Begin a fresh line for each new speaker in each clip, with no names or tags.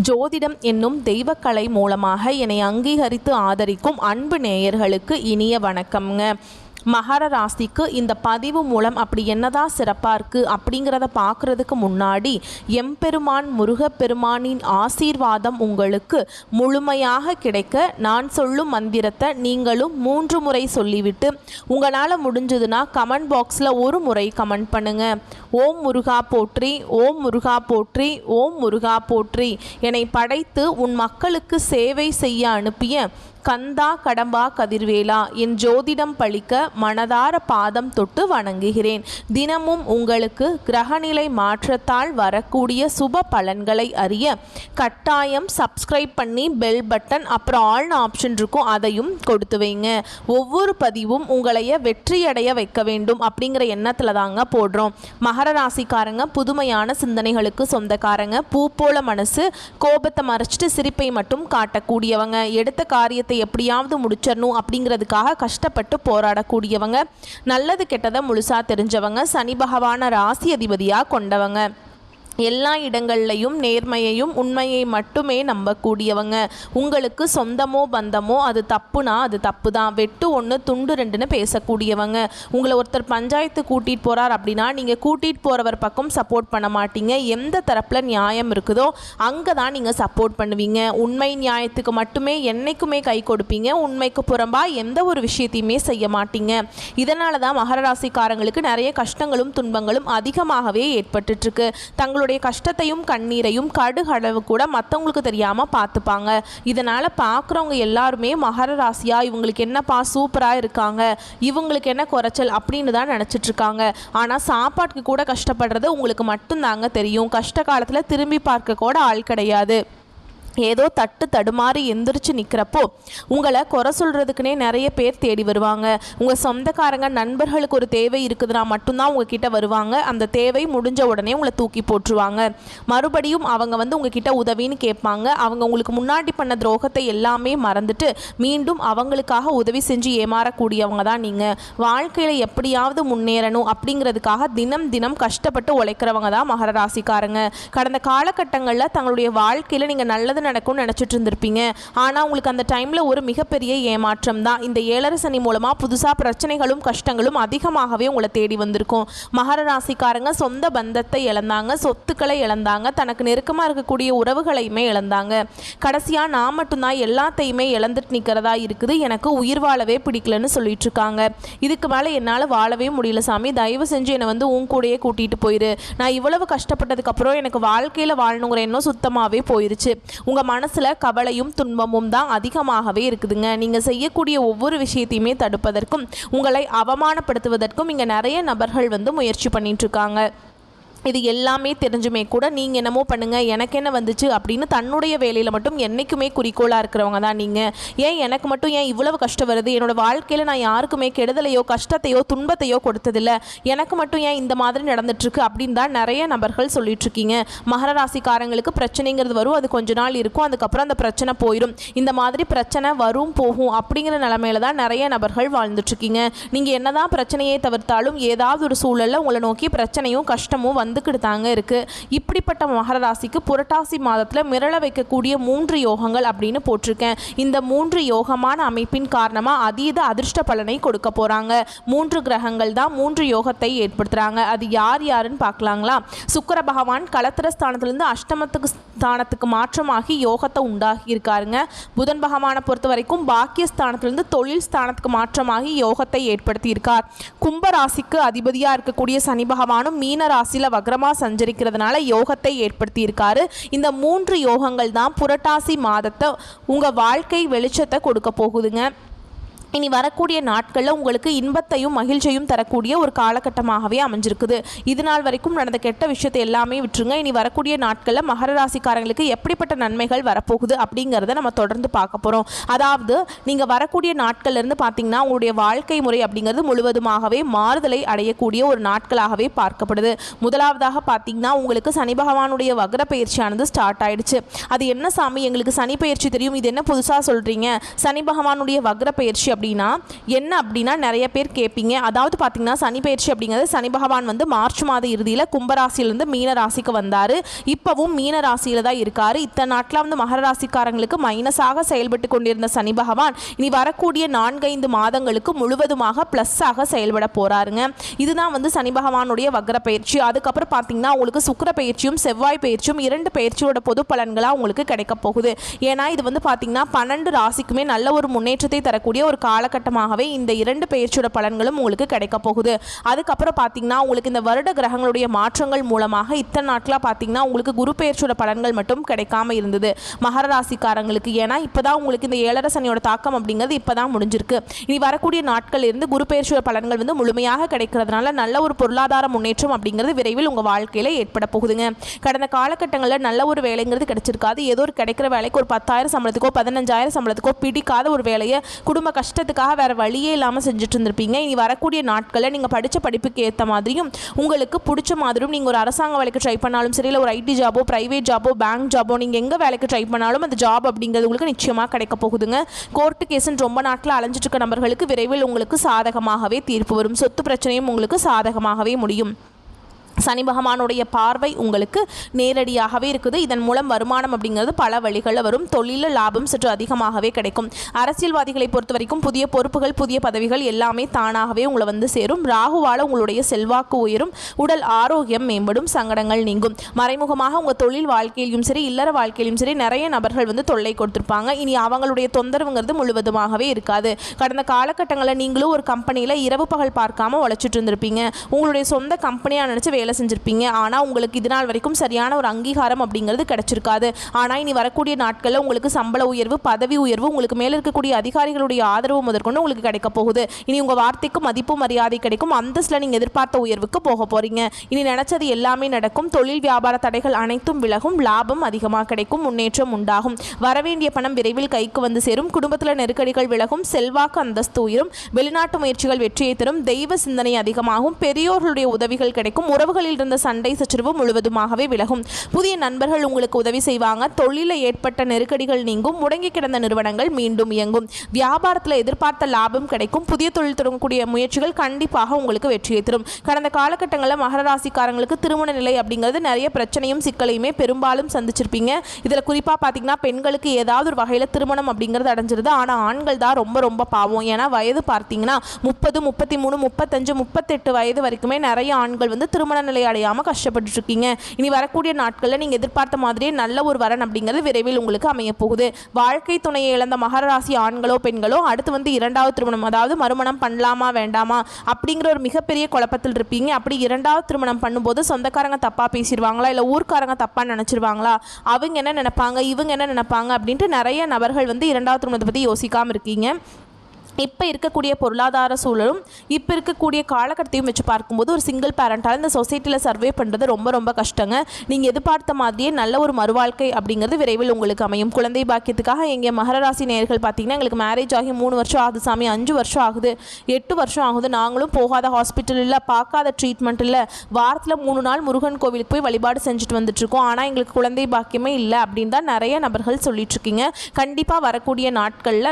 ஜோதிடம் என்னும் தெய்வக்கலை மூலமாக என்னை அங்கீகரித்து ஆதரிக்கும் அன்பு நேயர்களுக்கு இனிய வணக்கம்ங்க. மகர ராசிக்கு இந்த பதிவு மூலம் அப்படி என்னதான் சிறப்பாக இருக்குது அப்படிங்கிறத பார்க்குறதுக்கு முன்னாடி எம்பெருமான் முருகப்பெருமானின் ஆசீர்வாதம் உங்களுக்கு முழுமையாக கிடைக்க நான் சொல்லும் மந்திரத்தை நீங்களும் 3 முறை சொல்லிவிட்டு உங்களால் முடிஞ்சதுன்னா கமெண்ட் பாக்ஸில் ஒரு முறை கமெண்ட் பண்ணுங்கள். ஓம் முருகா போற்றி, ஓம் முருகா போற்றி, ஓம் முருகா போற்றி. என்னை படைத்து உன் மக்களுக்கு சேவை செய்ய அனுப்பிய கந்தா கடம்பா கதிர்வேலா, என் ஜோதிடம் பழிக்க மனதார பாதம் தொட்டு வணங்குகிறேன். தினமும் உங்களுக்கு கிரகநிலை மாற்றத்தால் வரக்கூடிய சுப பலன்களை அறிய கட்டாயம் சப்ஸ்கிரைப் பண்ணி பெல் பட்டன் அப்புறம் ஆல்னு ஆப்ஷன் இருக்கும், அதையும் கொடுத்து வைங்க. ஒவ்வொரு பதிவும் உங்களைய வெற்றியடைய வைக்க வேண்டும் அப்படிங்கிற எண்ணத்தில் தாங்க போடுறோம். மகர ராசிக்காரங்க புதுமையான சிந்தனைகளுக்கு சொந்தக்காரங்க. பூ போல மனசு, கோபத்தை மறைச்சிட்டு சிரிப்பை மட்டும் காட்டக்கூடியவங்க. எடுத்த காரியத்தை எப்படியாவது முடிச்சிடணும் அப்படிங்கிறதுக்காக கஷ்டப்பட்டு போராடக்கூடியவங்க. நல்லது கெட்டதை முழுசா தெரிஞ்சவங்க. சனி பகவான ராசி அதிபதியாக கொண்டவங்க. எல்லா இடங்கள்லையும் நேர்மையையும் உண்மையை மட்டுமே நம்பக்கூடியவங்க. உங்களுக்கு சொந்தமோ பந்தமோ அது தப்புனா அது தப்பு தான், வெட்டு 1 துண்டு 2ன்னு பேசக்கூடியவங்க. உங்களை ஒருத்தர் பஞ்சாயத்து கூட்டிகிட்டு போகிறார் அப்படின்னா நீங்கள் கூட்டிகிட்டு போகிறவர் பக்கம் சப்போர்ட் பண்ண மாட்டீங்க. எந்த தரப்பில் நியாயம் இருக்குதோ அங்கே தான் நீங்கள் சப்போர்ட் பண்ணுவீங்க. உண்மை நியாயத்துக்கு மட்டுமே என்றைக்குமே கை கொடுப்பீங்க. உண்மைக்கு புறம்பாக எந்த ஒரு விஷயத்தையுமே செய்ய மாட்டீங்க. இதனால தான் மகர ராசிக்காரங்களுக்கு நிறைய கஷ்டங்களும் துன்பங்களும் அதிகமாகவே ஏற்பட்டுருக்கு. தங்களுடைய கஷ்டத்தையும் கண்ணீரையும் கடுகளவு கூட மற்றவங்களுக்கு தெரியாமல் பார்த்துப்பாங்க. இதனால் பார்க்குறவங்க எல்லாருமே மகர ராசியா இவங்களுக்கு என்னப்பா சூப்பராக இருக்காங்க, இவங்களுக்கு என்ன குறைச்சல் அப்படின்னு தான் நினச்சிட்டு இருக்காங்க. ஆனால் சாப்பாட்டுக்கு கூட கஷ்டப்படுறது உங்களுக்கு மட்டும்தாங்க தெரியும். கஷ்ட காலத்தில் திரும்பி பார்க்க கூட ஆள் கிடையாது. ஏதோ தட்டு தடுமாறி எந்திரிச்சு நிற்கிறப்போ உங்களை குறை சொல்கிறதுக்குனே நிறைய பேர் தேடி வருவாங்க. உங்கள் சொந்தக்காரங்க நண்பர்களுக்கு ஒரு தேவை இருக்குதுன்னா மட்டும்தான் உங்ககிட்ட வருவாங்க. அந்த தேவை முடிஞ்ச உடனே உங்களை தூக்கி போட்டுருவாங்க. மறுபடியும் அவங்க உங்ககிட்ட உதவின்னு கேட்பாங்க. அவங்க உங்களுக்கு முன்னாடி பண்ண துரோகத்தை எல்லாமே மறந்துட்டு மீண்டும் அவங்களுக்காக உதவி செஞ்சு ஏமாறக்கூடியவங்க தான் நீங்கள். வாழ்க்கையில் எப்படியாவது முன்னேறணும் அப்படிங்கிறதுக்காக தினம் தினம் கஷ்டப்பட்டு உழைக்கிறவங்க தான் மகர ராசிக்காரங்க. கடந்த காலகட்டங்களில் தங்களுடைய வாழ்க்கையில் நீங்கள் நல்லது நடக்கும்னு நினச்சிட்டு இருந்திருப்பீங்க. ஆனால் உங்களுக்கு அந்த டைமில் ஒரு மிகப்பெரிய ஏமாற்றம் தான். இந்த 7 சனி மூலமாக புதுசாக பிரச்சனைகளும் கஷ்டங்களும் அதிகமாகவே உங்களை தேடி வந்திருக்கும். மகர ராசிக்காரங்க சொந்த பந்தத்தை இழந்தாங்க, சொத்துக்களை இழந்தாங்க, தனக்கு நெருக்கமாக இருக்கக்கூடிய உறவுகளையுமே இழந்தாங்க. கடைசியாக நான் மட்டும்தான் எல்லாத்தையுமே இழந்துட்டு நிற்கிறதா இருக்குது, எனக்கு உயிர் வாழவே பிடிக்கலன்னு சொல்லிட்டு இருக்காங்க. இதுக்கு மேலே என்னால் வாழவே முடியல சாமி, தயவு செஞ்சு என்னை உன் கூடயே கூட்டிகிட்டு போயிரு. நான் இவ்வளவு கஷ்டப்பட்டதுக்கப்புறம் எனக்கு வாழ்க்கையில் வாழணுங்கிற எண்ணம் சுத்தமாகவே போயிருச்சு. உங்கள் மனசில் கவலையும் துன்பமும் தான் அதிகமாகவே இருக்குதுங்க. நீங்கள் செய்யக்கூடிய ஒவ்வொரு விஷயத்தையுமே தடுப்பதற்கும் உங்களை அவமானப்படுத்துவதற்கும் இங்கே நிறைய நபர்கள் முயற்சி பண்ணிட்டு இருக்காங்க. இது எல்லாமே தெரிஞ்சுமே கூட நீங்கள் என்னமோ பண்ணுங்கள், எனக்கு என்ன வந்துச்சு அப்படின்னு தன்னுடைய வேலையில் மட்டும் என்றைக்குமே குறிக்கோளாக இருக்கிறவங்க தான் நீங்கள். ஏன் எனக்கு மட்டும் ஏன் இவ்வளவு கஷ்டம் வருது, என்னோடய வாழ்க்கையில் நான் யாருக்குமே கெடுதலையோ கஷ்டத்தையோ துன்பத்தையோ கொடுத்ததில்லை, எனக்கு மட்டும் ஏன் இந்த மாதிரி நடந்துட்டுருக்கு அப்படின்னு தான் நிறைய நபர்கள் சொல்லிட்டுருக்கீங்க. மகர ராசிக்காரங்களுக்கு பிரச்சனைங்கிறது வரும், அது கொஞ்ச நாள் இருக்கும், அதுக்கப்புறம் அந்த பிரச்சனை போயிடும். இந்த மாதிரி பிரச்சனை வரும் போகும் அப்படிங்கிற நிலைமையில தான் நிறைய நபர்கள் வாழ்ந்துட்டுருக்கீங்க. நீங்கள் என்ன தான் பிரச்சனையை தவிர்த்தாலும் ஏதாவது ஒரு சூழலில் உங்களை நோக்கி பிரச்சனையும் கஷ்டமும் தாங்க இருக்கு. இப்படிப்பட்ட மகர ராசிக்கு புரட்டாசி மாதத்தில் மிரள வைக்கக்கூடிய 3 யோகங்கள் அப்படின்னு போட்டிருக்கேன். இந்த 3 யோகமான அமைப்பின் காரணமாக அதீத அதிர்ஷ்ட பலனை கொடுக்க போறாங்க. 3 கிரகங்கள் தான் 3 யோகத்தை ஏற்படுத்துறாங்க. அது யார் யாருன்னு பார்க்கலாங்களா? சுக்கிர பகவான் களத்திர ஸ்தானத்திலிருந்து அஷ்டமத்துக்கு ஸ்தானத்துக்கு மாற்றமாகி யோகத்தை உண்டாகி இருக்காருங்க. புதன் பகவானை பொறுத்த வரைக்கும் பாக்கிய ஸ்தானத்திலிருந்து தொழில் ஸ்தானத்துக்கு மாற்றமாகி யோகத்தை ஏற்படுத்தி இருக்கார். கும்ப ராசிக்கு அதிபதியாக இருக்கக்கூடிய சனி பகவானும் மீன ராசியில் வக்ரமா சஞ்சரிக்கிறதுனால யோகத்தை ஏற்படுத்தி இருக்காரு. இந்த 3 யோகங்கள் தான் புரட்டாசி மாதத்தை உங்க வாழ்க்கை வெளிச்சத்தை கொடுக்க போகுதுங்க. இனி வரக்கூடிய நாட்களில் உங்களுக்கு இன்பத்தையும் மகிழ்ச்சியும் தரக்கூடிய ஒரு காலகட்டமாகவே அமைஞ்சிருக்குது. இது நாள் வரைக்கும் நடந்த கெட்ட விஷயத்தை எல்லாமே விட்டுருங்க. இனி வரக்கூடிய நாட்களில் மகர ராசிக்காரங்களுக்கு எப்படிப்பட்ட நன்மைகள் வரப்போகுது அப்படிங்கிறத நம்ம தொடர்ந்து பார்க்க போகிறோம். அதாவது நீங்கள் வரக்கூடிய நாட்கள்லேருந்து பார்த்தீங்கன்னா உங்களுடைய வாழ்க்கை முறை அப்படிங்கிறது முழுவதுமாகவே மாறுதலை அடையக்கூடிய ஒரு நாட்களாகவே பார்க்கப்படுது. முதலாவதாக பார்த்தீங்கன்னா உங்களுக்கு சனி பகவானுடைய வக்ர பயிற்சியானது ஸ்டார்ட் ஆயிடுச்சு. அது என்ன சாமி, எங்களுக்கு சனி பயிற்சி தெரியும், இது என்ன புதுசாக சொல்கிறீங்க, சனி பகவானுடைய வக்ர பயிற்சி அப்படின்னா என்ன அப்படின்னா நிறைய பேர் கேட்பீங்க. அதாவது பார்த்தீங்கன்னா சனி பயிற்சி அப்படிங்கிறது சனி பகவான் வந்து மார்ச் மாத இறுதியில் கும்பராசியிலிருந்து மீன ராசிக்கு வந்தார். இப்போவும் மீன ராசியில் தான் இருக்கார். இத்தனை நாட்டில் வந்து மகர ராசிக்காரங்களுக்கு மைனஸாக செயல்பட்டு கொண்டிருந்த சனி பகவான் இனி வரக்கூடிய 4-5 மாதங்களுக்கு முழுவதுமாக ப்ளஸ்ஸாக செயல்பட போகிறாருங்க. இதுதான் வந்து சனி பகவானுடைய வக்ர பயிற்சி. அதுக்கப்புறம் பார்த்தீங்கன்னா உங்களுக்கு சுக்கிர பயிற்சியும் செவ்வாய் பயிற்சியும் 2 பயிற்சியோட பொது பலன்களாக உங்களுக்கு கிடைக்க போகுது. ஏன்னா இது வந்து பார்த்தீங்கன்னா 12 ராசிக்குமே நல்ல ஒரு முன்னேற்றத்தை தரக்கூடிய ஒரு காலகட்டமாகவே இந்த 2 பயிற்சியோட பலன்களும் உங்களுக்கு கிடைக்க போகுது. அதுக்கப்புறம் பார்த்தீங்கன்னா உங்களுக்கு இந்த வருட கிரகங்களுடைய மாற்றங்கள் மூலமாக இத்தனை நாட்களாக பார்த்தீங்கன்னா உங்களுக்கு குரு பயிற்சியோட பலன்கள் மட்டும் கிடைக்காம இருந்தது மகர ராசிக்காரங்களுக்கு. ஏன்னா இப்போதான் உங்களுக்கு இந்த 7 சனியோட தாக்கம் அப்படிங்கிறது இப்போதான் முடிஞ்சிருக்கு. இனி வரக்கூடிய நாட்கள் இருந்து குரு பயிற்சியோட பலன்கள் வந்து முழுமையாக கிடைக்கிறதுனால நல்ல ஒரு பொருளாதார முன்னேற்றம் அப்படிங்கிறது விரைவில் உங்கள் வாழ்க்கையில் ஏற்பட போகுதுங்க. கடந்த காலகட்டங்களில் நல்ல ஒரு வேலைங்கிறது கிடைச்சிருக்காது. ஏதோ ஒரு கிடைக்கிற வேலைக்கு ஒரு 10,000 சம்பளத்துக்கோ 15,000 சம்பளத்துக்கோ பிடிக்காத ஒரு வேலையை குடும்ப கஷ்டத்துக்காக வேறு வழியே இல்லாமல் செஞ்சுட்டு இருந்திருப்பீங்க. இனி வரக்கூடிய நாட்களில் நீங்கள் படித்த படிப்புக்கு ஏற்ற மாதிரியும் உங்களுக்கு பிடிச்ச மாதிரியும் நீங்கள் ஒரு அரசாங்க வேலைக்கு ட்ரை பண்ணாலும் சரி, இல்லை ஒரு ஐடி ஜாபோ, ப்ரைவேட் ஜாபோ, பேங்க் ஜாபோ, நீங்கள் எங்கே வேலைக்கு ட்ரை பண்ணாலும் அந்த ஜாப் அப்படிங்கிறது உங்களுக்கு நிச்சயமாக கிடைக்க போகுதுங்க. கோர்ட்டு கேஸுன்னு ரொம்ப நாட்கள் அலைஞ்சிட்டு இருக்க நபர்களுக்கு விரைவில் உங்களுக்கு சாதகமாகவே தீர்ப்பு வரும். சொத்து பிரச்சனையும் உங்களுக்கு சாதகமாகவே முடியும். சனி பகவானுடைய பார்வை உங்களுக்கு நேரடியாகவே இருக்குது. இதன் மூலம் வருமானம் அப்படிங்கிறது பல வழிகளில் வரும். தொழிலில் லாபம் சற்று அதிகமாகவே கிடைக்கும். அரசியல்வாதிகளை பொறுத்த வரைக்கும் புதிய பொறுப்புகள், புதிய பதவிகள் எல்லாமே தானாகவே உங்களை வந்து சேரும். ராகுவால் உங்களுடைய செல்வாக்கு உயரும். உடல் ஆரோக்கியம் மேம்படும். சங்கடங்கள் நீங்கும். மறைமுகமாக உங்கள் தொழில் வாழ்க்கையிலும் சரி, இல்லற வாழ்க்கையிலும் சரி நிறைய நபர்கள் வந்து தொல்லை கொடுத்துருப்பாங்க. இனி அவங்களுடைய தொந்தரவுங்கிறது முழுவதுமாகவே இருக்காது. கடந்த காலகட்டங்களில் நீங்களும் ஒரு கம்பெனியில் இரவு பகல் பார்க்காம உழைச்சிட்டு இருந்திருப்பீங்க. உங்களுடைய சொந்த கம்பெனியாக நினச்சி வேலை செஞ்சிருப்பீங்க. ஆனால் உங்களுக்கு இது நாள் வரைக்கும் சரியான ஒரு அங்கீகாரம் அப்படிங்கிறது கிடைச்சிருக்காது. ஆனால் இனி வரக்கூடிய நாட்களில் உங்களுக்கு சம்பள உயர்வு, பதவி உயர்வு, உங்களுக்கு மேலே இருக்கக்கூடிய அதிகாரிகளுடைய ஆதரவு முதற்கொண்டு உங்களுக்கு கிடைக்க போகுது. இனி உங்கள் வார்த்தைக்கு மதிப்பு மரியாதை கிடைக்கும். அந்தஸ்தில் நீங்கள் எதிர்பார்த்த உயர்வுக்கு போக போறீங்க. இனி நினைச்சது எல்லாமே நடக்கும். தொழில் வியாபார தடைகள் அனைத்தும் விலகும். லாபம் அதிகமாக கிடைக்கும். முன்னேற்றம் உண்டாகும். வரவேண்டிய பணம் விரைவில் கைக்கு வந்து சேரும். குடும்பத்தில் நெருக்கடிகள் விலகும். செல்வாக்கு அந்தஸ்து உயரும். வெளிநாட்டு முயற்சிகள் வெற்றியை தரும். தெய்வ சிந்தனை அதிகமாகும். பெரியோர்களுடைய உதவிகள் கிடைக்கும். உறவுகளில் இருந்த சண்டை சச்சரவு முழுவதுமாகவே விலகும். புதிய நண்பர்கள் உங்களுக்கு உதவி செய்வாங்க. தொழிலில் ஏற்பட்ட நெருக்கடிகள் நீங்கும். முடங்கி கிடந்த நிறுவனங்கள் மீண்டும் இயங்கும். வியாபாரத்தில் எதிர்பார்த்த லாபம் கிடைக்கும். புதிய தொழில் தொடங்கக்கூடிய முயற்சிகள் கண்டிப்பாக உங்களுக்கு வெற்றியை தரும். கடந்த காலகட்டங்களில் மகர ராசிக்காரங்களுக்கு திருமண நிலை அப்படிங்கிறது நிறைய பிரச்சனையும் சிக்கலையுமே பெரும்பாலும் சந்திச்சிருப்பீங்க. இதில் குறிப்பாக பார்த்தீங்கன்னா பெண்களுக்கு ஏதாவது ஒரு வகையில் திருமணம் அப்படிங்கிறது அடைஞ்சிருது. ஆனால் ஆண்கள் தான் ரொம்ப ரொம்ப பாவம். ஏன்னா வயது பார்த்தீங்கன்னா 30, 33, 35, 38 வயது வரைக்குமே நிறைய ஆண்கள் வந்து திருமண நிலை அடையாமல் கஷ்டப்பட்டு இருக்கீங்க. இனி வரக்கூடிய நாட்களில் நீங்கள் எதிர்பார்த்த மாதிரியே நல்ல ஒரு வரன் அப்படிங்கிறது விரைவில் உங்களுக்கு அமைய போகுது. வாழ்க்கை துணையை இழந்த மகர ராசி ஆண்களோ பெண்களோ அடுத்து வந்து 2வது திருமணம், அதாவது மறுமணம் பண்ணலாமா வேண்டாமா அப்படிங்கிற ஒரு மிகப்பெரிய குழப்பத்தில் இருப்பீங்க. அப்படி 2வது திருமணம் பண்ணும்போது சொந்தக்காரங்க தப்பாக பேசிடுவாங்களா, இல்லை ஊர்க்காரங்க தப்பாக நினச்சிருவாங்களா, அவங்க என்ன நினைப்பாங்க, இவங்க என்ன நினைப்பாங்க அப்படின்ட்டு நிறைய நபர்கள் வந்து 2வது திருமணத்தை பற்றி யோசிக்காமல் இருக்கீங்க. இப்போ இருக்கக்கூடிய பொருளாதார சூழலும் இப்போ இருக்கக்கூடிய காலகட்டத்தையும் வச்சு பார்க்கும்போது ஒரு சிங்கிள் பேரண்டால் இந்த சொசைட்டியில் சர்வே பண்ணுறது ரொம்ப ரொம்ப கஷ்டங்க. நீங்கள் எதிர்பார்த்த மாதிரியே நல்ல ஒரு மறுவாழ்க்கை அப்படிங்கிறது விரைவில் உங்களுக்கு அமையும். குழந்தை பாக்கியத்துக்காக எங்கள் மகர ராசி நேயர்கள் பார்த்தீங்கன்னா எங்களுக்கு மேரேஜ் ஆகி 3 வருஷம் ஆகுது சாமி, 5 வருஷம் ஆகுது, 8 வருஷம் ஆகுது, நாங்களும் போகாத ஹாஸ்பிட்டல் இல்லை, பார்க்காத ட்ரீட்மெண்ட் இல்லை, வாரத்தில் 3 நாள் முருகன் கோவிலுக்கு போய் வழிபாடு செஞ்சுட்டு வந்துட்டுருக்கோம், ஆனால் எங்களுக்கு குழந்தை பாக்கியமே இல்லை அப்படின்னு தான் நிறைய நபர்கள் சொல்லிட்டுருக்கீங்க. கண்டிப்பாக வரக்கூடிய நாட்களில்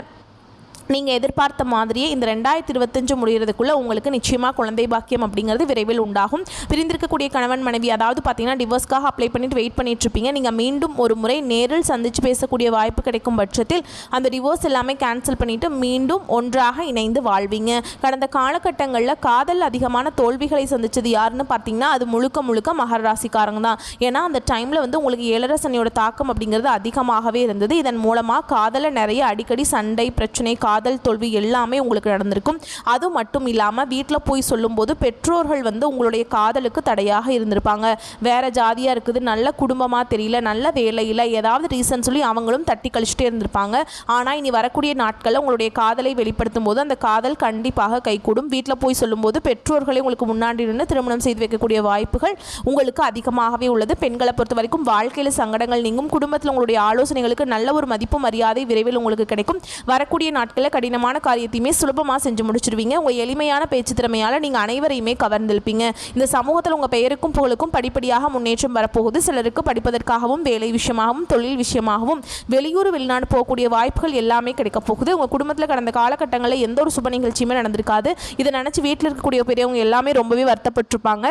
நீங்கள் எதிர்பார்த்த மாதிரியே இந்த 2025 முடிகிறதுக்குள்ளே உங்களுக்கு நிச்சயமாக குழந்தை பாக்கியம் அப்படிங்கிறது விரைவில் உண்டாகும். பிரிந்திருக்கக்கூடிய கணவன் மனைவி அதாவது பார்த்தீங்கன்னா டிவோர்ஸ்க்காக அப்ளை பண்ணிட்டு வெயிட் பண்ணிட்டு இருப்பீங்க. நீங்கள் மீண்டும் ஒரு முறை நேரில் சந்தித்து பேசக்கூடிய வாய்ப்பு கிடைக்கும் பட்சத்தில் அந்த டிவோர்ஸ் எல்லாமே கேன்சல் பண்ணிவிட்டு மீண்டும் ஒன்றாக இணைந்து வாழ்வீங்க. கடந்த காலகட்டங்களில் காதல் அதிகமான தோல்விகளை சந்தித்தது யாருன்னு பார்த்தீங்கன்னா அது முழுக்க முழுக்க மகர ராசிக்காரங்க தான். ஏன்னா அந்த டைமில் வந்து உங்களுக்கு 7 சனியோட தாக்கம் அப்படிங்கிறது அதிகமாகவே இருந்தது. இதன் மூலமாக காதலில் நிறைய அடிக்கடி சண்டை பிரச்சனை, காதல் தோல்வி எல்லாமே உங்களுக்கு நடந்திருக்கும். அது மட்டும் இல்லாமல் வீட்டில் போய் சொல்லும்போது பெற்றோர்கள் வந்து உங்களுடைய காதலுக்கு தடையாக இருந்திருப்பாங்க. வேற ஜாதியாக இருக்குது, நல்ல குடும்பமாக தெரியல, நல்ல வேலையில் ஏதாவது ரீசன் சொல்லி அவங்களும் தட்டி கழிச்சிட்டே இருந்திருப்பாங்க. ஆனால் இனி வரக்கூடிய நாட்களில் உங்களுடைய காதலை வெளிப்படுத்தும் போது அந்த காதல் கண்டிப்பாக கைகூடும். வீட்டில் போய் சொல்லும்போது பெற்றோர்களை உங்களுக்கு முன்னாடி நின்று திருமணம் செய்து வைக்கக்கூடிய வாய்ப்புகள் உங்களுக்கு அதிகமாகவே உள்ளது. பெண்களை பொறுத்த வரைக்கும் வாழ்க்கையில் சங்கடங்கள் நீங்கும். குடும்பத்தில் உங்களுடைய ஆலோசனைகளுக்கு நல்ல ஒரு மதிப்பு மரியாதை விரைவில் உங்களுக்கு கிடைக்கும். வரக்கூடிய நாட்கள் நாட்களில் கடினமான காரியத்தையுமே சுலபமாக செஞ்சு முடிச்சிருவீங்க. உங்கள் எளிமையான பேச்சு திறமையால் நீங்கள் அனைவரையுமே கவர்ந்திருப்பீங்க. இந்த சமூகத்தில் உங்கள் பெயருக்கும் புகழுக்கும் படிப்படியாக முன்னேற்றம் வரப்போகுது. சிலருக்கு படிப்பதற்காகவும் வேலை விஷயமாகவும் தொழில் விஷயமாகவும் வெளியூர் வெளிநாடு போகக்கூடிய வாய்ப்புகள் எல்லாமே கிடைக்க போகுது. உங்கள் குடும்பத்தில் கடந்த காலகட்டங்களில் எந்த ஒரு சுப நிகழ்ச்சியுமே நடந்திருக்காது. இதை நினச்சி வீட்டில் இருக்கக்கூடிய பெரியவங்க எல்லாமே ரொம்பவே வருத்தப்பட்டிருப்பாங்க.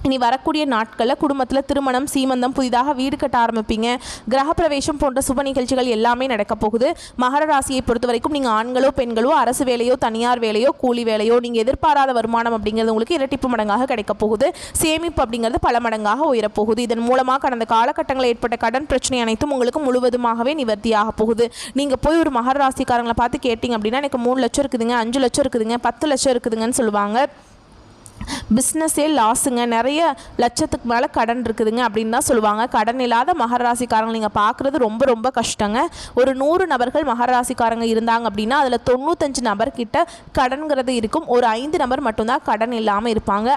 இனி வரக்கூடிய நாட்களில் குடும்பத்தில் திருமணம், சீமந்தம், புதிதாக வீடு கட்ட ஆரம்பிப்பீங்க. கிரகப்பிரவேசம் போன்ற சுப நிகழ்ச்சிகள் எல்லாமே நடக்க போகுது. மகர ராசியை பொறுத்த வரைக்கும் நீங்கள் ஆண்களோ பெண்களோ அரசு வேலையோ தனியார் வேலையோ கூலி வேலையோ நீங்கள் எதிர்பாராத வருமானம் அப்படிங்கிறது உங்களுக்கு இரட்டிப்பு மடங்காக கிடைக்க போகுது. சேமிப்பு அப்படிங்கிறது பல மடங்காக உயரப்போகுது. இதன் மூலமாக கடந்த காலகட்டங்களில் ஏற்பட்ட கடன் பிரச்சனை அனைத்தும் உங்களுக்கு முழுவதுமாகவே நிவர்த்தியாக போகுது. நீங்கள் போய் ஒரு மகர ராசிக்காரங்களை பார்த்து கேட்டிங்க அப்படின்னா எனக்கு 3 லட்சம் இருக்குதுங்க, 5 லட்சம் இருக்குதுங்க, 10 லட்சம் இருக்குதுங்கன்னு சொல்லுவாங்க. பிஸ்னஸே லாஸுங்க, நிறைய லட்சத்துக்கு மேலே கடன் இருக்குதுங்க அப்படின்னு தான் சொல்லுவாங்க. கடன் இல்லாத மகர ராசிக்காரங்க நீங்கள் பார்க்குறது ரொம்ப ரொம்ப கஷ்டங்க. ஒரு 100 நபர்கள் மகர ராசிக்காரங்க இருந்தாங்க அப்படின்னா அதில் 95 நபர்கிட்ட கடன்கிறது இருக்கும். ஒரு 5 நபர் மட்டும்தான் கடன் இல்லாமல் இருப்பாங்க.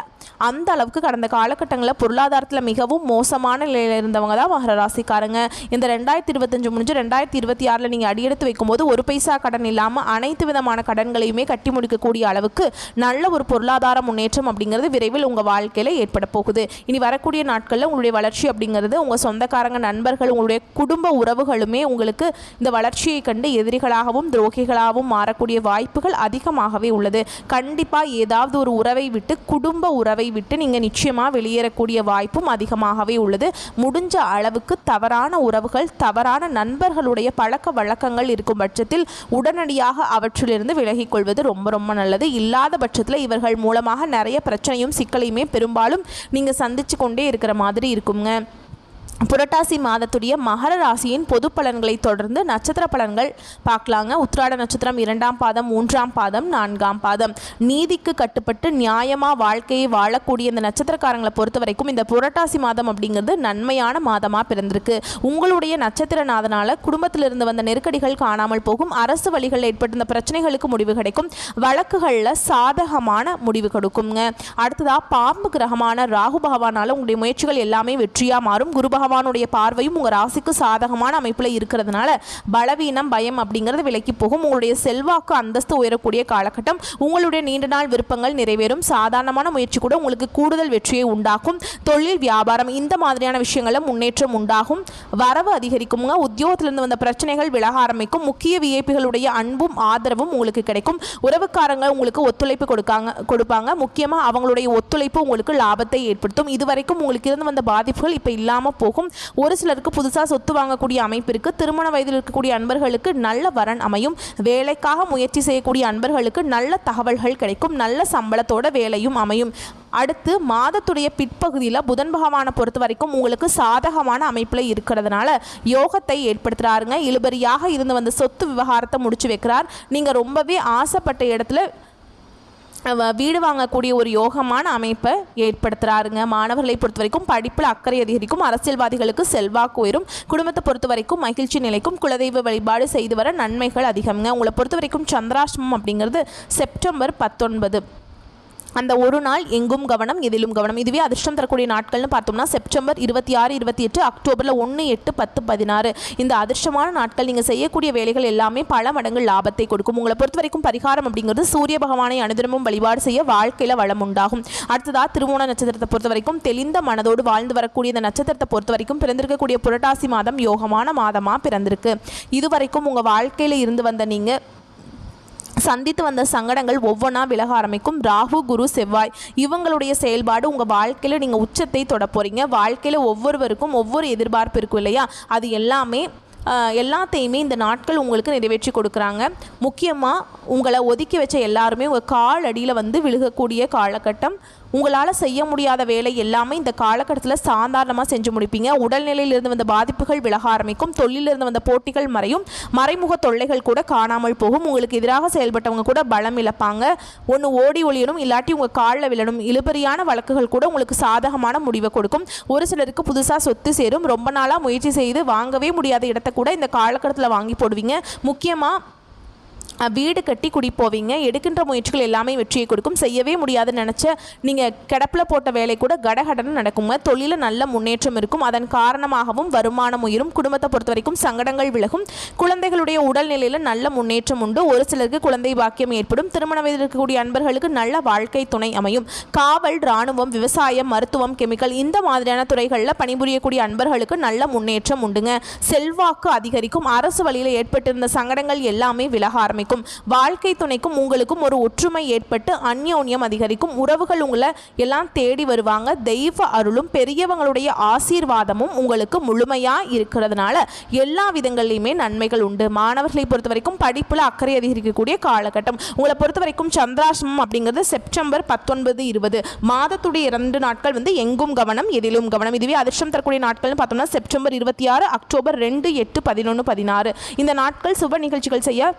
அந்த அளவுக்கு கடந்த காலகட்டங்களில் பொருளாதாரத்தில் மிகவும் மோசமான நிலையில் இருந்தவங்க தான் மகர ராசிக்காரங்க. இந்த 2025 முடிஞ்சு 2026 நீங்கள் அடியெடுத்து வைக்கும்போது ஒரு பைசா கடன் இல்லாமல் அனைத்து விதமான கடன்களையுமே கட்டி முடிக்கக்கூடிய அளவுக்கு நல்ல ஒரு பொருளாதார முன்னேற்றம் அப்படிங்கிறது விரைவில் உங்கள் வாழ்க்கையில் ஏற்பட போகுது. இனி வரக்கூடிய நாட்களில் உங்களுடைய வளர்ச்சி அப்படிங்கிறது உங்கள் சொந்தக்காரங்க, நண்பர்கள், உங்களுடைய குடும்ப உறவுகளுமே உங்களுக்கு இந்த வளர்ச்சியை கண்டு எதிரிகளாகவும் துரோகிகளாகவும் மாறக்கூடிய வாய்ப்புகள் அதிகமாகவே உள்ளது. கண்டிப்பாக ஏதாவது ஒரு உறவை விட்டு, குடும்ப உறவை விட்டு நீங்கள் நிச்சயமாக வெளியேறக்கூடிய வாய்ப்பும் அதிகமாகவே உள்ளது. முடிஞ்ச அளவுக்கு தவறான உறவுகள், தவறான நண்பர்களுடைய பழக்க வழக்கங்கள் இருக்கும் பட்சத்தில் உடனடியாக அவற்றிலிருந்து விலகிக் கொள்வது ரொம்ப ரொம்ப நல்லது. இல்லாத பட்சத்தில் இவர்கள் மூலமாக நிறைய பிரச்சனையும் சிக்கலையுமே பெரும்பாலும் நீங்கள் சந்திச்சு கொண்டே இருக்கிற மாதிரி இருக்குங்க. புரட்டாசி மாதத்துடைய மகர ராசியின் பொது பலன்களை தொடர்ந்து நட்சத்திர பலன்கள் பார்க்கலாங்க. உத்திராட நட்சத்திரம் 2ஆம் பாதம், 3ஆம் பாதம், 4ஆம் பாதம். நீதிக்கு கட்டுப்பட்டு நியாயமாக வாழ்க்கையை வாழக்கூடிய இந்த நட்சத்திரக்காரங்களை பொறுத்த வரைக்கும் இந்த புரட்டாசி மாதம் அப்படிங்கிறது நன்மையான மாதமாக பிறந்திருக்கு. உங்களுடைய நட்சத்திரநாதனால் குடும்பத்திலிருந்து வந்த நெருக்கடிகள் காணாமல் போகும். அரசு வழிகளில் ஏற்பட்ட பிரச்சனைகளுக்கு முடிவு கிடைக்கும். வழக்குகளில் சாதகமான முடிவு கொடுக்குங்க. அடுத்ததாக பாம்பு கிரகமான ராகு பகவானால் உங்களுடைய முயற்சிகள் எல்லாமே வெற்றியாக மாறும். குரு பகவானுடைய பார்வையும் உங்கள் ராசிக்கு சாதகமான அமைப்பில் இருக்கிறதுனால பலவீனம், பயம் அப்படிங்கிறது விலக்கி போகும். உங்களுடைய செல்வாக்கு, அந்தஸ்து உயரக்கூடிய காலகட்டம். உங்களுடைய நீண்ட நாள் விருப்பங்கள் நிறைவேறும். சாதாரணமான முயற்சி கூட உங்களுக்கு கூடுதல் வெற்றியை உண்டாக்கும். தொழில், வியாபாரம் இந்த மாதிரியான விஷயங்களில் முன்னேற்றம் உண்டாகும். வரவு அதிகரிக்குங்க. உத்தியோகத்திலிருந்து வந்த பிரச்சனைகள் விலக ஆரம்பிக்கும். முக்கிய விஐபிகளுடைய அன்பும் ஆதரவும் உங்களுக்கு கிடைக்கும். உறவுக்காரங்க உங்களுக்கு ஒத்துழைப்பு கொடுப்பாங்க. முக்கியமாக அவங்களுடைய ஒத்துழைப்பு உங்களுக்கு லாபத்தை ஏற்படுத்தும். இதுவரைக்கும் உங்களுக்கு இருந்து வந்த பாதிப்புகள் இப்போ இல்லாமல் போகும். ஒரு சிலருக்கு புதுசாக சொத்து வாங்கக்கூடிய அமைப்பு இருக்கு. திருமண வயதில் இருக்கக்கூடிய அன்பர்களுக்கு நல்ல வரன் அமையும். வேலைக்காக முயற்சி செய்யக்கூடிய அன்பர்களுக்கு நல்ல தகவல்கள் கிடைக்கும். நல்ல சம்பளத்தோட வேலையும் அமையும். அடுத்து மாதத்துடைய பிற்பகுதியில் புதன் பகவானை பொறுத்த வரைக்கும் உங்களுக்கு சாதகமான அமைப்பில் இருக்கிறதுனால யோகத்தை ஏற்படுத்துகிறாருங்க. இழுபறியாக இருந்து வந்த சொத்து விவகாரத்தை முடிச்சு வைக்கிறார். நீங்கள் ரொம்பவே ஆசைப்பட்ட இடத்துல வீடு வாங்கக்கூடிய ஒரு யோகமான அமைப்பை ஏற்படுத்துகிறாருங்க. மாணவர்களை பொறுத்த வரைக்கும் படிப்பில் அக்கறை அதிகரிக்கும். அரசியல்வாதிகளுக்கு செல்வாக்கு உயரும். குடும்பத்தை பொறுத்த வரைக்கும் மகிழ்ச்சி நிலைக்கும். குலதெய்வ வழிபாடு செய்து வர நன்மைகள் அதிகம்ங்க. உங்களை பொறுத்த வரைக்கும் சந்திராஷ்டமம் அப்படிங்கிறது செப்டம்பர் 19. அந்த ஒரு நாள் எங்கும் கவனம், எதிலும் கவனம். இதுவே அதிர்ஷ்டம் தரக்கூடிய நாட்கள்னு பார்த்தோம்னா செப்டம்பர் 26, 28, அக்டோபரில் 1, 8, 10, 16. இந்த அதிர்ஷ்டமான நாட்கள் நீங்கள் செய்யக்கூடிய வேலைகள் எல்லாமே பல மடங்கு லாபத்தை கொடுக்கும். உங்களை பொறுத்த வரைக்கும் பரிகாரம் அப்படிங்கிறது சூரிய பகவானை அனுதினமும் வழிபாடு செய்ய வாழ்க்கையில் வளம் உண்டாகும். அடுத்ததாக திருவோண நட்சத்திரத்தை பொறுத்த வரைக்கும் தெளிந்த மனதோடு வாழ்ந்து வரக்கூடிய இந்த நட்சத்திரத்தை பொறுத்த வரைக்கும் பிறந்திருக்கக்கூடிய புரட்டாசி மாதம் யோகமான மாதமாக பிறந்திருக்கு. இதுவரைக்கும் உங்கள் வாழ்க்கையில் இருந்து வந்த நீங்கள் சந்தித்து வந்த சங்கடங்கள் ஒவ்வொன்றா விலக ஆரம்பிக்கும். ராகு, குரு, செவ்வாய் இவங்களுடைய செயல்பாடு உங்கள் வாழ்க்கையில் நீங்கள் உச்சத்தை தொட போகிறீங்க. வாழ்க்கையில் ஒவ்வொருவருக்கும் ஒவ்வொரு எதிர்பார்ப்பு இருக்கும் இல்லையா, அது எல்லாத்தையுமே இந்த நாட்கள் உங்களுக்கு நிறைவேற்றி கொடுக்குறாங்க. முக்கியமாக உங்களை ஒதுக்கி வச்ச எல்லாருமே உங்கள் கால் அடியில் வந்து விழுகக்கூடிய காலகட்டம். உங்களால் செய்ய முடியாத வேலை எல்லாமே இந்த காலகட்டத்தில் சாதாரணமாக செஞ்சு முடிப்பீங்க. உடல்நிலையிலிருந்து வந்த பாதிப்புகள் விலக ஆரம்பிக்கும். தொழிலிருந்து வந்த போட்டிகள் மறையும். மறைமுக தொல்லைகள் கூட காணாமல் போகும். உங்களுக்கு எதிராக செயல்பட்டவங்க கூட பலம் இழப்பாங்க. ஒன்று ஓடி ஒளியணும், இல்லாட்டி உங்கள் காலில் விழணும். இழுபறியான வழக்குகள் கூட உங்களுக்கு சாதகமான முடிவை கொடுக்கும். ஒரு சிலருக்கு புதுசாக சொத்து சேரும். ரொம்ப நாளாக முயற்சி செய்து வாங்கவே முடியாத இடத்த கூட இந்த காலகட்டத்தில் வாங்கி போடுவீங்க. முக்கியமாக வீடு கட்டி குடி போவீங்க. எடுக்கின்ற முயற்சிகள் எல்லாமே வெற்றியை கொடுக்கும். செய்யவே முடியாதுன்னு நினச்ச நீங்கள் கிடப்பில் போட்ட வேலை கூட கடகடன்னு நடக்குங்க. தொழிலில் நல்ல முன்னேற்றம் இருக்கும். அதன் காரணமாகவும் வருமானம் உயரும். குடும்பத்தை பொறுத்த வரைக்கும் சங்கடங்கள் விலகும். குழந்தைகளுடைய உடல்நிலையில் நல்ல முன்னேற்றம் உண்டு. ஒரு சிலருக்கு குழந்தை பாக்கியம் ஏற்படும். திருமண வயதில் இருக்கக்கூடிய அன்பர்களுக்கு நல்ல வாழ்க்கை துணை அமையும். காவல், இராணுவம், விவசாயம், மருத்துவம், கெமிக்கல் இந்த மாதிரியான துறைகளில் பணிபுரியக்கூடிய அன்பர்களுக்கு நல்ல முன்னேற்றம் உண்டுங்க. செல்வாக்கு அதிகரிக்கும். அரசு வழியில் ஏற்பட்டிருந்த சங்கடங்கள் எல்லாமே விலக ஆரம்பிக்கும். வாழ்க்கை துணைக்கும் உங்களுக்கும் ஒரு ஒற்றுமை ஏற்பட்டு அந்யோன்யம் அதிகரிக்கும். உறவுகள் உங்களை எல்லாம் தேடி வருவாங்க. தெய்வ அருளும் பெரியவங்களுடைய ஆசீர்வாதமும் உங்களுக்கு முழுமையா இருக்கிறதுனால எல்லா விதங்கள்லையுமே நன்மைகள் உண்டு. மாணவர்களை பொறுத்த வரைக்கும் படிப்புல அக்கறை அதிகரிக்கக்கூடிய காலகட்டம். உங்களை பொறுத்த வரைக்கும் சந்திராசிரமம் அப்படிங்கிறது செப்டம்பர் 19, 20 மாதத்துடைய 2 நாட்கள் எங்கும் கவனம் எதிலும் கவனம். இதுவே அதிர்ஷ்டம் தரக்கூடிய நாட்கள்னு பார்த்தோம்னா செப்டம்பர் 26, அக்டோபர் 2, 8, 11, 16 இந்த நாட்கள் சுப நிகழ்ச்சிகள் செய்ய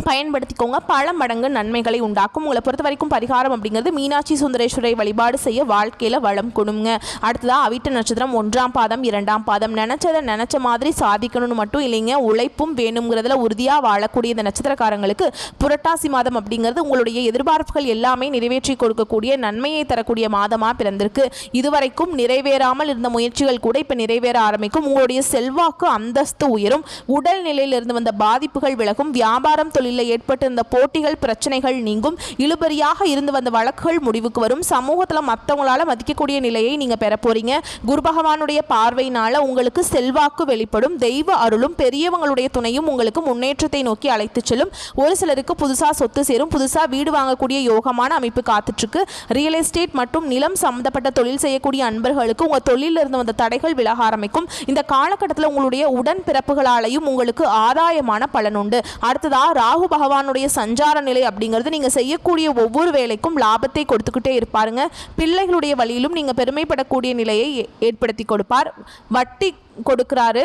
பயன்படுத்திக்கோங்க. பல மடங்கு நன்மைகளை உண்டாக்கும். உங்களை பொறுத்த வரைக்கும் பரிகாரம் அப்படிங்கிறது மீனாட்சி சுந்தரேஸ்வரை வழிபாடு செய்ய வாழ்க்கையில் வளம் கொடுங்க. அடுத்ததாக அவிட்ட நட்சத்திரம் 1ஆம் பாதம் 2ஆம் பாதம். நினச்சதை நினச்ச மாதிரி சாதிக்கணும்னு மட்டும் இல்லைங்க, உழைப்பும் வேணுங்கிறதுல உறுதியாக வாழக்கூடிய இந்த நட்சத்திரக்காரங்களுக்கு புரட்டாசி மாதம் அப்படிங்கிறது உங்களுடைய எதிர்பார்ப்புகள் எல்லாமே நிறைவேற்றி கொடுக்கக்கூடிய நன்மையை தரக்கூடிய மாதமாக பிறந்திருக்கு. இதுவரைக்கும் நிறைவேறாமல் இருந்த முயற்சிகள் கூட இப்போ நிறைவேற ஆரம்பிக்கும். உங்களுடைய செல்வாக்கு அந்தஸ்து உயரும். உடல்நிலையிலிருந்து வந்த பாதிப்புகள் விலகும். வியாபாரம் தொழில் ஏற்பட்டிருந்த போட்டிகள் பிரச்சனைகள் நீங்கும். இழுபறியாக இருந்து வந்த வழக்குகள் முடிவுக்கு வரும். சமூகத்தில் மற்றவங்களால மதிக்கக்கூடிய நிலையை நீங்க பெற போறீங்க. குரு பகவானுடைய பார்வையினால உங்களுக்கு செல்வாக்கு வெளிப்படும். தெய்வ அருளும் பெரியவங்களுடைய துணையும் உங்களுக்கு முன்னேற்றத்தை நோக்கி அழைத்து செல்லும். ஒரு சிலருக்கு புதுசா சொத்து சேரும். புதுசா வீடு வாங்கக்கூடிய யோகமான அமைப்பு காத்துட்டு இருக்கு. ரியல் எஸ்டேட் மற்றும் நிலம் சம்பந்தப்பட்ட தொழில் செய்யக்கூடிய அன்பர்களுக்கு உங்க தொழிலில் இருந்து வந்த தடைகள் விலக ஆரம்பிக்கும். இந்த காலகட்டத்தில் உங்களுடைய உடன் பிறப்புகளாலையும் உங்களுக்கு ஆதாயமான பலன் உண்டு. அடுத்ததா ராகு பகவானுடைய சஞ்சார நிலை அப்படிங்கிறது நீங்க செய்யக்கூடிய ஒவ்வொரு வேலைக்கும் லாபத்தை கொடுத்துக்கிட்டே இருப்பாருங்க. பிள்ளைகளுடைய வழியிலும் நீங்க பெருமைப்படக்கூடிய நிலையை ஏற்படுத்தி கொடுப்பார். வட்டி கொடுக்கிறாரு.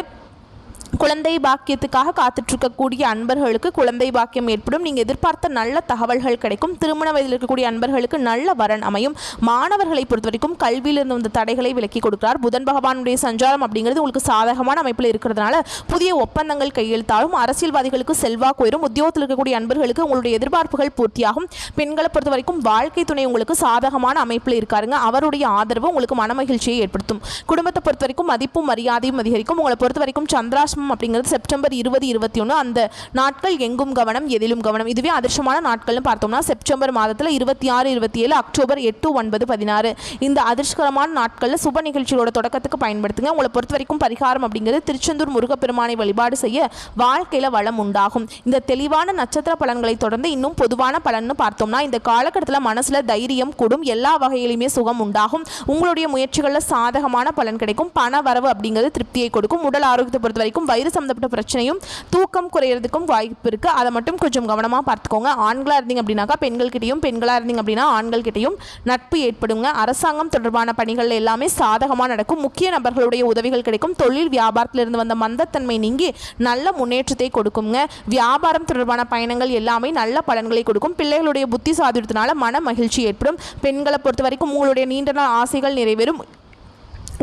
குழந்தை பாக்கியத்துக்காக காத்துட்ருக்கக்கூடிய அன்பர்களுக்கு குழந்தை பாக்கியம் ஏற்படும். நீங்கள் எதிர்பார்த்த நல்ல தகவல்கள் கிடைக்கும். திருமண வயதில் இருக்கக்கூடிய அன்பர்களுக்கு நல்ல வரன் அமையும். மாணவர்களை பொறுத்த வரைக்கும் கல்வியிலிருந்து வந்த தடைகளை விலக்கி கொடுக்கிறார். புதன் பகவானுடைய சஞ்சாரம் அப்படிங்கிறது உங்களுக்கு சாதகமான அமைப்பில் இருக்கிறதுனால புதிய ஒப்பந்தங்கள் கையெழுத்தாகும். அரசியல்வாதிகளுக்கு செல்வாக்கு உயரும். உத்தியோகத்தில் இருக்கக்கூடிய அன்பர்களுக்கு உங்களுடைய எதிர்பார்ப்புகள் பூர்த்தியாகும். பெண்களை பொறுத்த வரைக்கும் வாழ்க்கை துணை உங்களுக்கு சாதகமான அமைப்பில் இருக்காருங்க. அவருடைய ஆதரவு உங்களுக்கு மனமகிழ்ச்சியை ஏற்படுத்தும். குடும்பத்தை பொறுத்த வரைக்கும் மதிப்பும் மரியாதையும் அதிகரிக்கும். உங்களை பொறுத்த வரைக்கும் சந்திராசிரமம் அப்படிங்கிறது செப்டம்பர் 20, 21 அந்த நாட்கள் எங்கும் கவனம் எதிலும் கவனம். இதுவே அதிர்ஷ்டமான நாட்கள்னு பார்த்தோம்னா செப்டம்பர் மாதத்தில் 26, 27, அக்டோபர் 8, 9, 16 இந்த அதிர்ஷ்டகரமான நாட்களில் சுப நிகழ்ச்சிகளோட தொடக்கத்துக்கு பயன்படுத்துங்க. உங்களை பொறுத்த வரைக்கும் பரிகாரம் அப்படிங்கிறது திருச்செந்தூர் முருகப்பெருமானை வழிபாடு செய்ய வாழ்க்கையில் வளம் உண்டாகும். இந்த தெளிவான நட்சத்திர பலன்களை தொடர்ந்து இன்னும் பொதுவான பலன்னு பார்த்தோம்னா இந்த காலகட்டத்தில் மனசுல தைரியம் கூடும். எல்லா வகையிலுமே சுகம் உண்டாகும். உங்களுடைய முயற்சிகளில் சாதகமான பலன் கிடைக்கும். பண வரவு அப்படிங்கிறது திருப்தியை கொடுக்கும். உடல் ஆரோக்கியத்தை பொறுத்த வரைக்கும் வயிறு சம்பந்தப்பட்ட பிரச்சனையும் தூக்கம் குறையிறதுக்கும் வாய்ப்பு இருக்கு. அதை மட்டும் கொஞ்சம் கவனமா பார்த்துக்கோங்க. ஆண்களா இருந்தீங்க அப்படின்னாக்கா பெண்கள் கிட்டையும், பெண்களா இருந்தீங்க அப்படின்னா ஆண்கள் கிட்டையும் நட்பு ஏற்படுங்க. அரசாங்கம் தொடர்பான பணிகள் எல்லாமே சாதகமாக நடக்கும். முக்கிய நபர்களுடைய உதவிகள் கிடைக்கும். தொழில் வியாபாரத்தில் இருந்து வந்த மந்தத்தன்மை நீங்கி நல்ல முன்னேற்றத்தை கொடுக்குங்க. வியாபாரம் தொடர்பான பயணங்கள் எல்லாமே நல்ல பலன்களை கொடுக்கும். பிள்ளைகளுடைய புத்தி சாதுரியத்தினால மன மகிழ்ச்சி ஏற்படும். பெண்களை பொறுத்த வரைக்கும் உங்களுடைய நீண்ட நாள் ஆசைகள் நிறைவேறும்.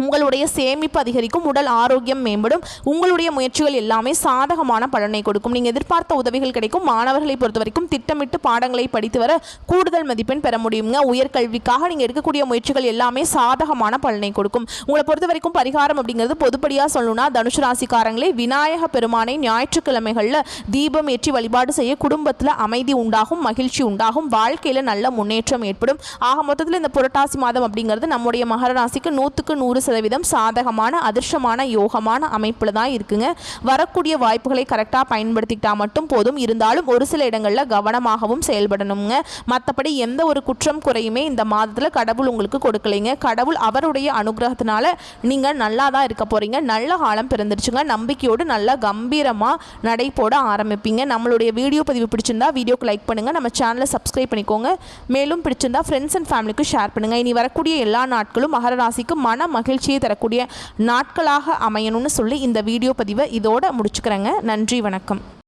உங்களுடைய சேமிப்பு அதிகரிக்கும். உடல் ஆரோக்கியம் மேம்படும். உங்களுடைய முயற்சிகள் எல்லாமே சாதகமான பலனை கொடுக்கும். நீங்கள் எதிர்பார்த்த உதவிகள் கிடைக்கும். மாணவர்களை பொறுத்த வரைக்கும் திட்டமிட்டு பாடங்களை படித்து வர கூடுதல் மதிப்பெண் பெற முடியுங்க. உயர்கல்விக்காக நீங்கள் எடுக்கக்கூடிய முயற்சிகள் எல்லாமே சாதகமான பலனை கொடுக்கும். உங்களை பொறுத்த வரைக்கும் பரிகாரம் அப்படிங்கிறது பொதுப்படியாக சொல்லணும்னா தனுசு ராசிக்காரங்களே விநாயக பெருமானை ஞாயிற்றுக்கிழமைகளில் தீபம் ஏற்றி வழிபாடு செய்ய குடும்பத்தில் அமைதி உண்டாகும், மகிழ்ச்சி உண்டாகும், வாழ்க்கையில் நல்ல முன்னேற்றம் ஏற்படும். ஆக மொத்தத்தில் இந்த புரட்டாசி மாதம் அப்படிங்கிறது நம்முடைய மகர ராசிக்கு 100க்கு 100% சாதகமான அதிர்ஷ்டமான யோகமான அமைப்பில் தான் இருக்குங்க. வரக்கூடிய வாய்ப்புகளை கரெக்டாக பயன்படுத்திக்கிட்டா மட்டும் போதும். இருந்தாலும் ஒரு சில இடங்களில் கவனமாகவும் செயல்படணுங்க. மற்றபடி எந்த ஒரு குற்றம் குறையுமே இந்த மாதத்தில் கடவுள் உங்களுக்கு கொடுக்கலைங்க. கடவுள் அவருடைய அனுகிரகத்தினால நீங்கள் நல்லா தான் இருக்க போகிறீங்க. நல்ல காலம் பிறந்துருச்சுங்க. நம்பிக்கையோடு நல்லா கம்பீரமாக நடை போட ஆரம்பிப்பீங்க. நம்மளுடைய வீடியோ பதிவு பிடிச்சிருந்தா வீடியோக்கு லைக் பண்ணுங்கள். நம்ம சேனலை சப்ஸ்கிரைப் பண்ணிக்கோங்க. மேலும் பிடிச்சிருந்தா ஃப்ரெண்ட்ஸ் அண்ட் ஃபேமிலிக்கு ஷேர் பண்ணுங்கள். இனி வரக்கூடிய எல்லா நாட்களும் மகர ராசிக்கு மன மகிழ்ச்சியை தரக்கூடிய நாட்களாக அமையணும்னு சொல்லி இந்த வீடியோ பதிவை இதோட முடிச்சுக்கிறேங்க. நன்றி, வணக்கம்.